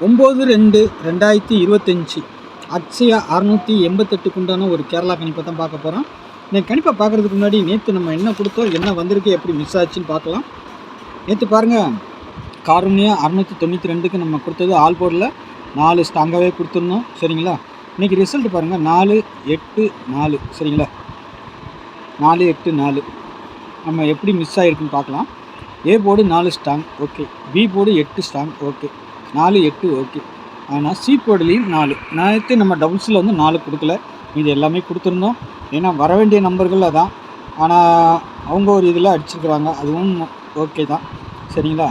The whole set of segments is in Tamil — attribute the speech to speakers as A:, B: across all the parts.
A: 9/2/2025 அக்ஷயா 688 உண்டான ஒரு கேரளா கணிப்பை தான் பார்க்க போகிறோம். இந்த கணிப்பை பார்க்குறதுக்கு முன்னாடி நேற்று நம்ம என்ன கொடுத்தோம், என்ன வந்திருக்கு, எப்படி மிஸ் ஆச்சுன்னு பார்க்கலாம். நேற்று பாருங்கள், காருண்யா 692க்கு நம்ம கொடுத்தது ஆல் போர்டில் 4 ஸ்ட்ராங்காகவே கொடுத்துருந்தோம். சரிங்களா? இன்றைக்கி ரிசல்ட் பாருங்கள், 4-8-4. சரிங்களா? 4-8-4 நம்ம எப்படி மிஸ் ஆகிருக்குன்னு பார்க்கலாம். A board 4 strong, okay. B board 8 strong, okay. 4-8 okay. ஆனால் சி போர்டுலேயும் 4. நேற்று நம்ம டபுள்ஸில் வந்து 4 கொடுக்கல, இது எல்லாமே கொடுத்துருந்தோம். ஏன்னா வர வேண்டிய நம்பர்கள் அதான். ஆனால் அவங்க ஒரு இதில் அடிச்சிருக்கிறாங்க, அதுவும் ஓகே தான். சரிங்களா?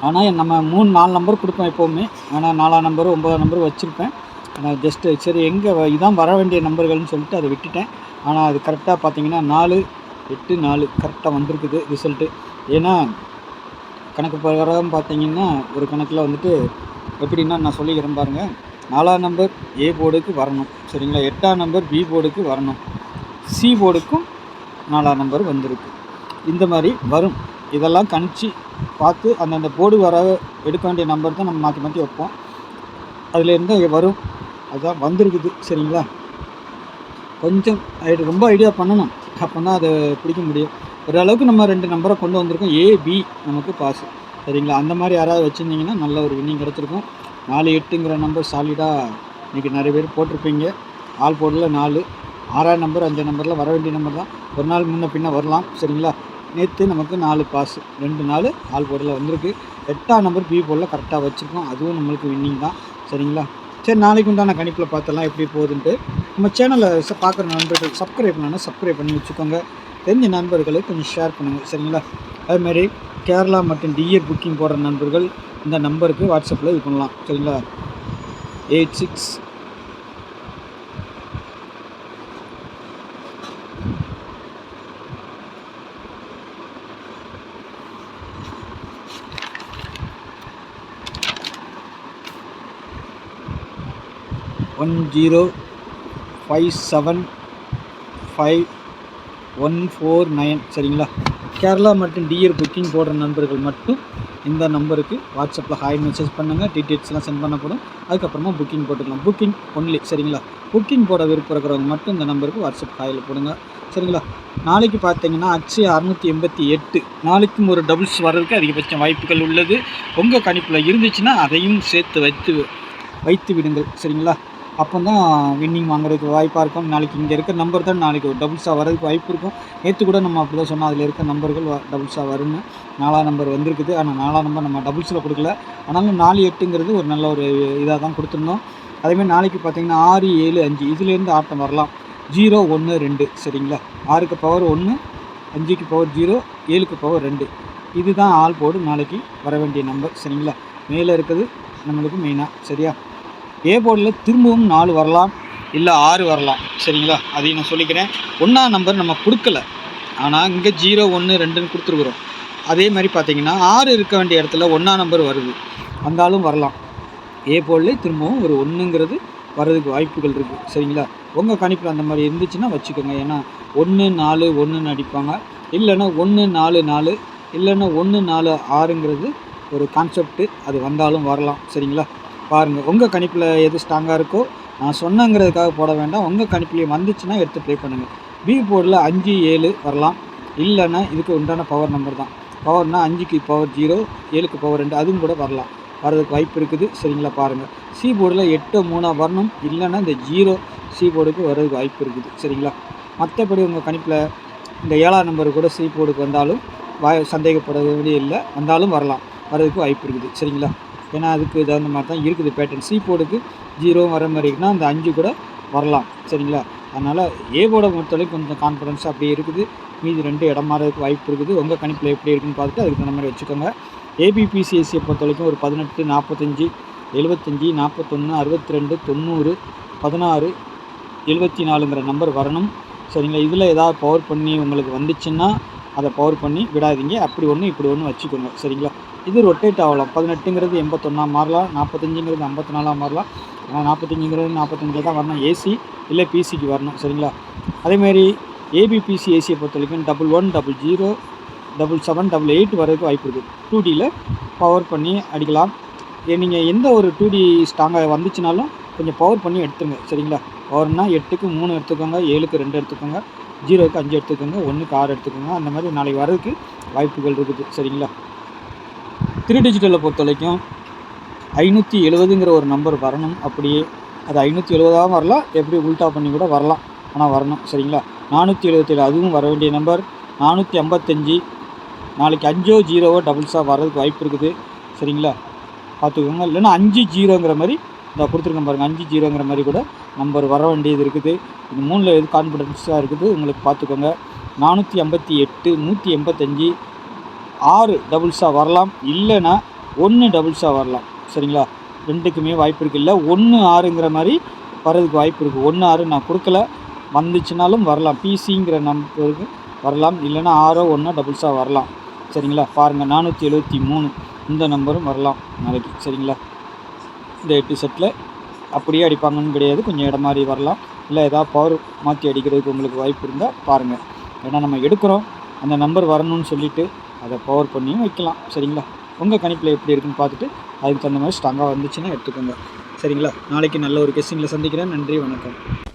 A: ஆனால் நம்ம 3-4 நம்பர் கொடுப்போம் எப்போவுமே. ஆனால் 4ஆம் நம்பர் 9ஆம் நம்பர் வச்சுருப்பேன். ஆனால் ஜஸ்ட்டு சரி எங்கே இதான் வர வேண்டிய நம்பர்கள்னு சொல்லிட்டு அதை விட்டுட்டேன். ஆனால் அது கரெக்டாக பார்த்தீங்கன்னா 4-8-4 கரெக்டாக வந்திருக்குது ரிசல்ட்டு. ஏன்னா கணக்கு பிரகாரம் பார்த்தீங்கன்னா ஒரு கணக்கில் வந்துட்டு எப்படின்னா நான் சொல்லிக்கிறேன் பாருங்கள். 4ஆம் நம்பர் ஏ போர்டுக்கு வரணும். சரிங்களா? 8ஆம் நம்பர் பி போர்டுக்கு வரணும். சி போர்டுக்கும் 4ஆம் நம்பர் வந்திருக்கு. இந்த மாதிரி வரும். இதெல்லாம் கணிச்சு பார்த்து அந்தந்த போர்டு வர எடுக்க வேண்டிய நம்பர் தான் நம்ம மாற்றி மாற்றி வைப்போம். அதில் இருந்தால் வரும். அதுதான் வந்திருக்குது. சரிங்களா? கொஞ்சம் ரொம்ப ஐடியா பண்ணணும், அப்போ தான் அதை பிடிக்க முடியும். ஓரளவுக்கு நம்ம 2 நம்பரை கொண்டு வந்திருக்கோம். ஏபி நமக்கு பாஸ். சரிங்களா? அந்த மாதிரி யாராவது வச்சுருந்தீங்கன்னா நல்ல ஒரு வின்னிங் கிடச்சிருக்கும். 4-8ங்கிற நம்பர் சாலிடாக இன்றைக்கி நிறைய பேர் போட்டிருப்பீங்க. ஆல் போர்டில் 4, 6ஆம் நம்பர் 5ஆம் நம்பரில் வர வேண்டிய நம்பர் தான். ஒரு நாள் முன்ன பின்ன வரலாம். சரிங்களா? நேற்று நமக்கு 4 பாஸ், 2 4 ஆல் போர்டில் வந்திருக்கு. 8ஆம் நம்பர் பி போர்டில் கரெக்டாக வச்சுருக்கோம், அதுவும் நம்மளுக்கு வின்னிங் தான். சரிங்களா? சரி, நாளைக்கு உண்டான கணிப்பில் பார்த்தலாம் எப்படி போகுதுன்ட்டு. நம்ம சேனலை பார்க்குற நண்பர்கள் சப்ஸ்கிரைப் பண்ணால் சப்ஸ்கிரைப் பண்ணி வச்சுக்கோங்க. தெரிஞ்ச நண்பர்களுக்கு கொஞ்சம் ஷேர் பண்ணுங்கள். சரிங்களா? அதுமாதிரி கேரளா மற்றும் டிஏ புக்கிங் போடுற நண்பர்கள் இந்த நம்பருக்கு வாட்ஸ்அப்பில் இது பண்ணலாம். சரிங்களா? 86 10575149. சரிங்களா? கேரளா மற்றும் டிஆர் புக்கிங் போடுற நண்பர்கள் மட்டும் இந்த நம்பருக்கு வாட்ஸ்அப்பில் ஹாய் மெசேஜ் பண்ணுங்கள். டீட்டெயில்ஸ்லாம் சென்ட் பண்ணப்படும். அதுக்கப்புறமா புக்கிங் போட்டுக்கலாம். Booking only. சரிங்களா? புக்கிங் போட விருப்பம் இருக்கிறவங்க மட்டும் இந்த நம்பருக்கு வாட்ஸ்அப் ஹாயில் போடுங்க. சரிங்களா? நாளைக்கு பார்த்தீங்கன்னா அக்ஷயா 688 நாளைக்கும் ஒரு டபுள்ஸ் வர்றதுக்கு அதிகபட்ச வாய்ப்புகள் உள்ளது. உங்கள் கணிப்பில் இருந்துச்சுன்னா அதையும் சேர்த்து வைத்து விடுங்கள். சரிங்களா? அப்போ தான் வின்னிங் வாங்குறதுக்கு வாய்ப்பாக இருக்கும். நாளைக்கு இங்கே இருக்க நம்பர் தான் நாளைக்கு ஒரு டபுள்ஸாக வர்றதுக்கு வாய்ப்பு இருக்கும். நேற்று கூட நம்ம அப்படி தான் சொன்னால் அதில் இருக்க நம்பர்கள் டபுள்ஸாக வரும்னு. 4ஆம் நம்பர் வந்திருக்குது. ஆனால் 4ஆம் நம்பர் நம்ம டபுள்ஸில் கொடுக்கல. ஆனாலும் 4-8ங்கிறது ஒரு நல்ல ஒரு இதாக தான் கொடுத்துருந்தோம். அதேமாதிரி நாளைக்கு பார்த்தீங்கன்னா 6-7-5 இதுலேருந்து ஆட்டம் வரலாம். 0-1-2. சரிங்களா? 6க்கு பவர் 1, 5க்கு பவர் 0, 7க்கு பவர் 2. இதுதான் ஆல் போர்டு நாளைக்கு வர வேண்டிய நம்பர். சரிங்களா? மேலே இருக்குது நம்மளுக்கு மெயினாக. சரியா? ஏ போர்டில் திரும்பவும் 4 வரலாம், இல்லை 6 வரலாம். சரிங்களா? அதையும் நான் சொல்லிக்கிறேன். 1ஆம் நம்பர் நம்ம கொடுக்கல, ஆனால் இங்கே 0-1-2ன்னு கொடுத்துருக்குறோம். அதே மாதிரி பார்த்தீங்கன்னா 6 இருக்க வேண்டிய இடத்துல 1ஆம் நம்பர் வருது, வந்தாலும் வரலாம். ஏ போர்டில் திரும்பவும் ஒரு 1ங்கிறது வர்றதுக்கு வாய்ப்புகள் இருக்குது. சரிங்களா? உங்கள் கணிப்பில் அந்த மாதிரி இருந்துச்சுன்னா வச்சுக்கோங்க. ஏன்னா 1-4-1ன்னு அடிப்பாங்க, இல்லைன்னா 1-4-4, இல்லைன்னா 1-4-6ங்கிறது ஒரு கான்செப்ட்டு. அது வந்தாலும் வரலாம். சரிங்களா? பாருங்கள், உங்கள் கணிப்பில் எது ஸ்ட்ராங்காக இருக்கோ, நான் சொன்னங்கிறதுக்காக போட வேண்டாம். உங்கள் கணிப்பிலேயே வந்துச்சுன்னா எடுத்து ப்ளே பண்ணுங்கள். பி போர்டில் 5-7 வரலாம், இல்லைன்னா இதுக்கு உண்டான பவர் நம்பர் தான். பவர்னால் 5க்கு பவர் 0, 7க்கு பவர் 2, அதுவும் கூட வரலாம், வர்றதுக்கு வாய்ப்பு இருக்குது. சரிங்களா? பாருங்கள், சி போர்டில் 8-3 வரணும், இல்லைன்னா இந்த 0 சி போர்டுக்கு வர்றதுக்கு வாய்ப்பு இருக்குது. சரிங்களா? மற்றபடி உங்கள் கணிப்பில் இந்த 7ஆம் நம்பர் கூட சி போர்டுக்கு வந்தாலும் சந்தேகப்பட வேண்டிய இல்லை, வந்தாலும் வரலாம், வர்றதுக்கு வாய்ப்பு இருக்குது. சரிங்களா? ஏன்னா அதுக்கு தகுந்த மாதிரி தான் இருக்குது பேட்டர்ன். சி போர்டுக்கு 0 வர மாதிரினா அந்த 5 கூட வரலாம். சரிங்களா? அதனால் ஏ போர்டை பொறுத்தவரைக்கும் கொஞ்சம் கான்ஃபிடன்ஸ் அப்படியே இருக்குது. மீதி 2 இடம் மாறதுக்கு வாய்ப்பு இருக்குது. உங்கள் கணிப்பில் எப்படி இருக்குன்னு பார்த்துட்டு அதுக்கு தகுந்த மாதிரி வச்சுக்கோங்க. ஏபிபிசிஎஸ்சியை பொறுத்த வரைக்கும் ஒரு 18, 45, 75, 41, 62, 90, 16, 74ங்கிற நம்பர் வரணும். சரிங்களா? இதில் ஏதாவது பவர் பண்ணி உங்களுக்கு வந்துச்சுன்னா அதை பவர் பண்ணி விடாதீங்க. அப்படி ஒன்று இப்படி ஒன்று வச்சுக்கோங்க. சரிங்களா? இது ரொட்டேட் ஆகலாம். 18ங்கிறது 81 மாறலாம், 45ங்கிறது 54 மாறலாம். ஆனால் 45ங்கிறது 45 தான் வரணும். ஏசி இல்லை பிசிக்கு வரணும். சரிங்களா? அதேமாரி ஏபிபிசி ஏசியை பொறுத்த வரைக்கும் 11, 00, 77, 88 வரதுக்கு வாய்ப்பு இருக்குது. 2Dயில் பவர் பண்ணி அடிக்கலாம். நீங்கள் எந்த ஒரு 2D ஸ்ட்ராங்காக வந்துச்சுனாலும் கொஞ்சம் பவர் பண்ணி எடுத்துருங்க சரிங்களா. பவர்னா 8க்கு 3 எடுத்துக்கோங்க, 7க்கு 2 எடுத்துக்கோங்க, 0க்கு 5 எடுத்துக்கோங்க, 1க்கு 6 எடுத்துக்கோங்க. அந்த மாதிரி நாளைக்கு வர்றதுக்கு வாய்ப்புகள் இருக்குது சரிங்களா. 3 டிஜிட்டலை பொறுத்த வரைக்கும் 570ங்கிற ஒரு நம்பர் வரணும். அப்படியே அது 570ஆகவும் வரலாம், எப்படி உல்ட்டா பண்ணி கூட வரலாம், ஆனால் வரணும் சரிங்களா. 477 அதுவும் வர வேண்டிய நம்பர். 455 நாளைக்கு 5ஓ 0ஓ டபுள்ஸாக வர்றதுக்கு வாய்ப்பு இருக்குது சரிங்களா, பார்த்துக்கோங்க. இல்லைன்னா 5-0ங்கிற மாதிரி இந்த கொடுத்துருக்கேன் பாருங்கள், 5-0ங்கிற மாதிரி கூட நம்பர் வர வேண்டியது இருக்குது. இது 3ல் எது கான்ஃபிடென்ஸாக இருக்குது உங்களுக்கு பார்த்துக்கோங்க. 458 185 6 டபுள்ஸாக வரலாம், இல்லைன்னா 1 டபுள்ஸாக வரலாம் சரிங்களா. 2க்குமே வாய்ப்பு இருக்குது. இல்லை 1-6ங்கிற மாதிரி வர்றதுக்கு வாய்ப்பு இருக்குது. 1-6 நான் கொடுக்கல, வந்துச்சுனாலும் வரலாம். பிசிங்கிற நம்பருக்கு வரலாம், இல்லைன்னா 6ஓ 1ஓ டபுள்ஸாக வரலாம் சரிங்களா. பாருங்கள் 473 இந்த நம்பரும் வரலாம் நாளைக்கு சரிங்களா. இந்த 8 செட்டில் அப்படியே அடிப்பாங்கன்னு கிடையாது, கொஞ்சம் இடம் மாதிரி வரலாம். இல்லை ஏதாவது பவர் மாற்றி அடிக்கிறதுக்கு உங்களுக்கு வாய்ப்பு இருந்தால் பாருங்கள். ஏன்னா நம்ம எடுக்கிறோம், அந்த நம்பர் வரணும்னு சொல்லிவிட்டு அதை பவர் பண்ணியும் வைக்கலாம் சரிங்களா. உங்கள் கணிப்பில் எப்படி இருக்குன்னு பார்த்துட்டு அதுக்கு தகுந்த மாதிரி ஸ்ட்ராங்காக வந்துச்சுன்னா எடுத்துக்கோங்க சரிங்களா. நாளைக்கு நல்ல ஒரு கெஸ்டிங்கில் சந்திக்கிறேன். நன்றி, வணக்கம்.